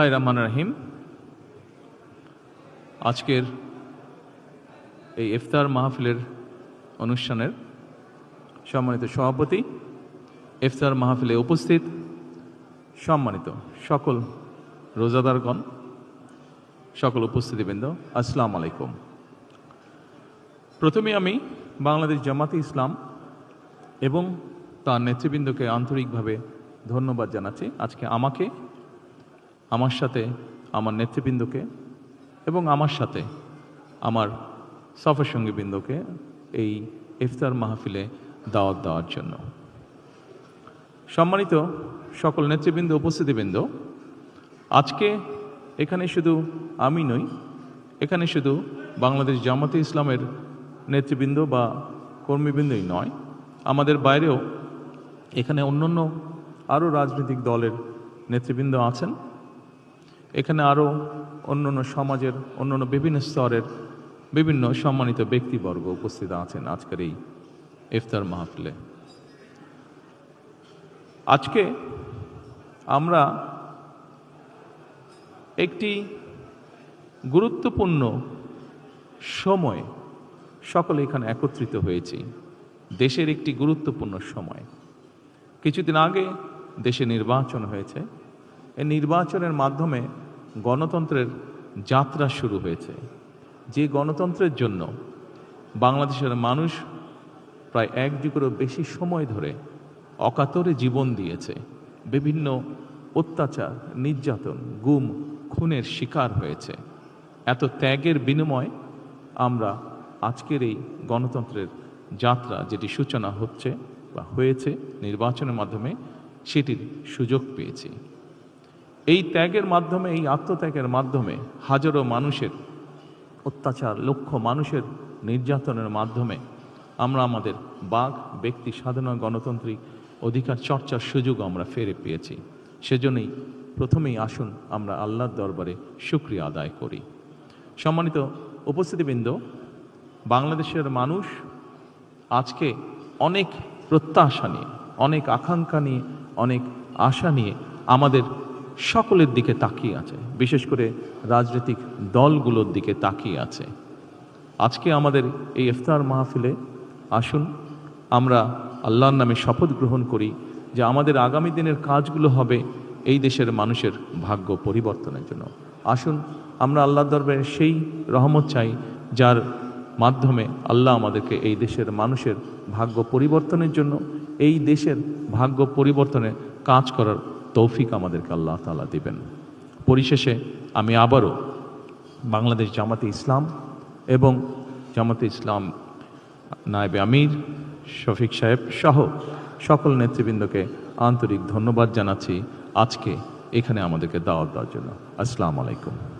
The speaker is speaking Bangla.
রহমানির রহিম। আজকের এই ইফতার মাহফিলের অনুষ্ঠানের সম্মানিত সভাপতি, ইফতার মাহফিলে উপস্থিত সম্মানিত সকল রোজাদারগণ, সকল উপস্থিতিবৃন্দ, আসসালামু আলাইকুম। প্রথমে আমি বাংলাদেশ জামাতে ইসলাম এবং তার নেতৃবৃন্দকে আন্তরিকভাবে ধন্যবাদ জানাচ্ছি। আজকে আমাকে, আমার সাথে আমার নেতৃবৃন্দকে এবং আমার সাথে আমার সফর সঙ্গীবৃন্দকে এই ইফতার মাহফিলে দাওয়াত দেওয়ার জন্য। সম্মানিত সকল নেতৃবৃন্দ, উপস্থিতিবৃন্দ, আজকে এখানে শুধু আমি নই, এখানে শুধু বাংলাদেশ জামাতে ইসলামের নেতৃবৃন্দ বা কর্মীবৃন্দই নয়, আমাদের বাইরেও এখানে অন্যান্য আরও রাজনৈতিক দলের নেতৃবৃন্দ আছেন। এখানে আরও অন্যান্য সমাজের অন্যান্য বিভিন্ন স্তরের বিভিন্ন সম্মানিত ব্যক্তিবর্গ উপস্থিত আছেন আজকের এই ইফতার মাহফিলে। আজকে আমরা একটি গুরুত্বপূর্ণ সময় সকলে এখানে একত্রিত হয়েছি। দেশের একটি গুরুত্বপূর্ণ সময়। কিছুদিন আগে দেশে নির্বাচন হয়েছে। এই নির্বাচনের মাধ্যমে গণতন্ত্রের যাত্রা শুরু হয়েছে। যে গণতন্ত্রের জন্য বাংলাদেশের মানুষ প্রায় এক যুগেরও বেশি সময় ধরে অকাতরে জীবন দিয়েছে, বিভিন্ন অত্যাচার, নির্যাতন, গুম, খুনের শিকার হয়েছে। এত ত্যাগের বিনিময়ে আমরা আজকের এই গণতন্ত্রের যাত্রা, যেটি সূচনা হচ্ছে বা হয়েছে নির্বাচনের মাধ্যমে, সেটির সুযোগ পেয়েছি। এই ত্যাগের মাধ্যমে, এই আত্মত্যাগের মাধ্যমে হাজারো মানুষের অত্যাচার, লক্ষ মানুষের নির্যাতনের মাধ্যমে আমরা আমাদের বাক, ব্যক্তি স্বাধীনতা, গণতান্ত্রিক অধিকার চর্চার সুযোগ আমরা ফিরে পেয়েছি। সেজন্যই প্রথমেই আসুন আমরা আল্লাহর দরবারে শুকরিয়া আদায় করি। সম্মানিত উপস্থিতিবৃন্দ, বাংলাদেশের মানুষ আজকে অনেক প্রত্যাশা নিয়ে, অনেক আকাঙ্ক্ষা নিয়ে, অনেক আশা নিয়ে আমাদের সকলের দিকে তাকিয়ে আছে, বিশেষ করে রাজনৈতিক দলগুলোর দিকে তাকিয়ে আছে। আজকে আমাদের এই ইফতার মাহফিলে আসুন আমরা আল্লাহর নামে শপথ গ্রহণ করি যে আমাদের আগামী দিনের কাজগুলো হবে এই দেশের মানুষের ভাগ্য পরিবর্তনের জন্য। আসুন আমরা আল্লাহর দরবারে সেই রহমত চাই যার মাধ্যমে আল্লাহ আমাদেরকে এই দেশের মানুষের ভাগ্য পরিবর্তনের জন্য, এই দেশের ভাগ্য পরিবর্তনে কাজ করার তৌফিক আমাদেরকে আল্লাহ তাআলা দিবেন। পরিশেষে আমি আবারও বাংলাদেশ জামাতে ইসলাম এবং জামাতে ইসলাম নায়েবে আমির শফিক সাহেব সহ সকল নেতৃবৃন্দকে আন্তরিক ধন্যবাদ জানাচ্ছি আজকে এখানে আমাদেরকে দাওয়াত দেওয়ার জন্য। আসসালামু আলাইকুম।